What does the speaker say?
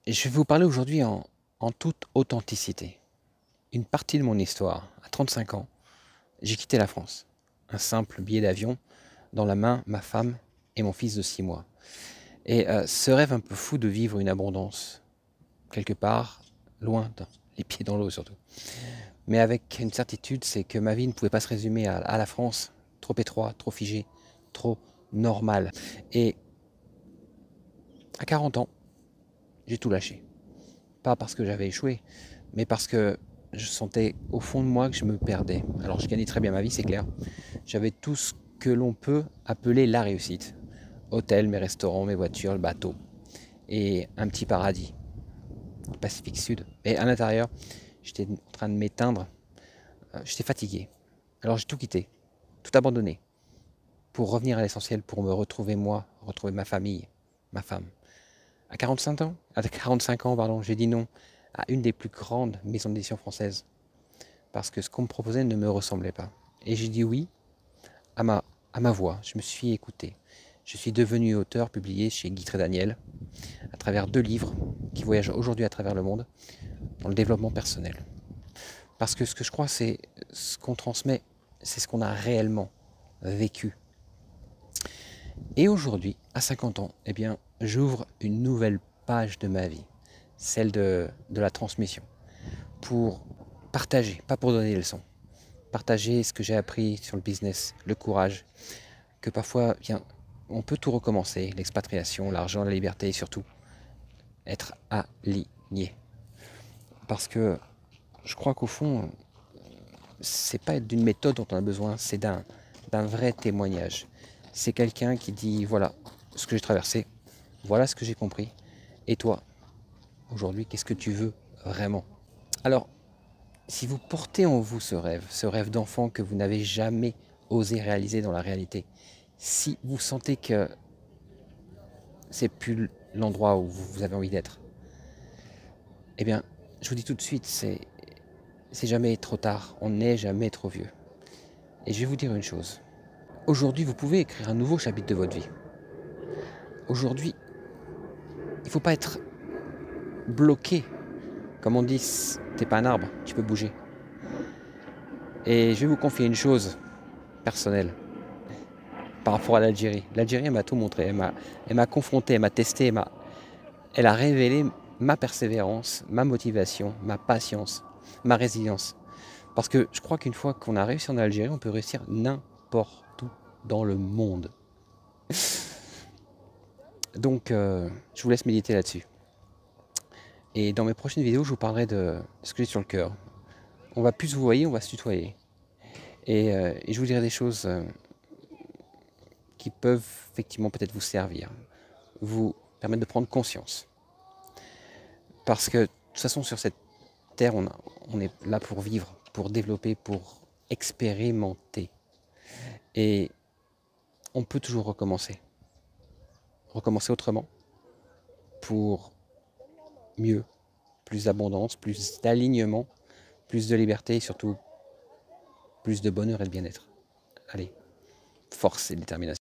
Et je vais vous parler aujourd'hui en toute authenticité. Une partie de mon histoire, à 35 ans, j'ai quitté la France. Un simple billet d'avion, dans la main, ma femme et mon fils de 6 mois. Et ce rêve un peu fou de vivre une abondance, quelque part, loin, les pieds dans l'eau surtout. Mais avec une certitude, c'est que ma vie ne pouvait pas se résumer à la France, trop étroit, trop figé, trop normal. Et à 40 ans, j'ai tout lâché. Pas parce que j'avais échoué, mais parce que je sentais au fond de moi que je me perdais. Alors je gagnais très bien ma vie, c'est clair. J'avais tout ce que l'on peut appeler la réussite. Hôtel, mes restaurants, mes voitures, le bateau. Et un petit paradis, Pacifique Sud. Et à l'intérieur, j'étais en train de m'éteindre. J'étais fatigué. Alors j'ai tout quitté, tout abandonné, pour revenir à l'essentiel, pour me retrouver moi, retrouver ma famille, ma femme. À 45 ans, pardon, j'ai dit non à une des plus grandes maisons d'édition françaises. Parce que ce qu'on me proposait ne me ressemblait pas. Et j'ai dit oui à ma voix. Je me suis écouté. Je suis devenu auteur publié chez Guy Daniel à travers 2 livres qui voyagent aujourd'hui à travers le monde dans le développement personnel. Parce que ce que je crois, c'est ce qu'on transmet, c'est ce qu'on a réellement vécu. Et aujourd'hui, à 50 ans, eh bien, j'ouvre une nouvelle page de ma vie, celle de la transmission, pour partager, pas pour donner des leçons. Partager ce que j'ai appris sur le business, le courage, que parfois, bien, on peut tout recommencer, l'expatriation, l'argent, la liberté et surtout être aligné. Parce que je crois qu'au fond, c'est pas d'une méthode dont on a besoin, c'est d'un vrai témoignage. C'est quelqu'un qui dit voilà ce que j'ai traversé, voilà ce que j'ai compris, et toi, aujourd'hui, qu'est-ce que tu veux vraiment? Alors, si vous portez en vous ce rêve d'enfant que vous n'avez jamais osé réaliser dans la réalité, si vous sentez que c'est plus l'endroit où vous avez envie d'être, eh bien, je vous dis tout de suite, c'est jamais trop tard, on n'est jamais trop vieux. Et je vais vous dire une chose. Aujourd'hui, vous pouvez écrire un nouveau chapitre de votre vie. Aujourd'hui, il ne faut pas être bloqué. Comme on dit, t'es pas un arbre, tu peux bouger. Et je vais vous confier une chose personnelle par rapport à l'Algérie. L'Algérie, elle m'a tout montré. Elle m'a confronté, elle m'a testé, elle a révélé ma persévérance, ma motivation, ma patience, ma résilience. Parce que je crois qu'une fois qu'on a réussi en Algérie, on peut réussir n'importe où dans le monde. Donc, je vous laisse méditer là-dessus. Et dans mes prochaines vidéos, je vous parlerai de ce que j'ai sur le cœur. On va plus se voyer, on va se tutoyer. Et je vous dirai des choses qui peuvent effectivement peut-être vous servir, vous permettre de prendre conscience. Parce que de toute façon, sur cette terre, on est là pour vivre, pour développer, pour expérimenter. Et on peut toujours recommencer. Recommencer autrement pour mieux, plus d'abondance, plus d'alignement, plus de liberté et surtout plus de bonheur et de bien-être. Allez, force et détermination.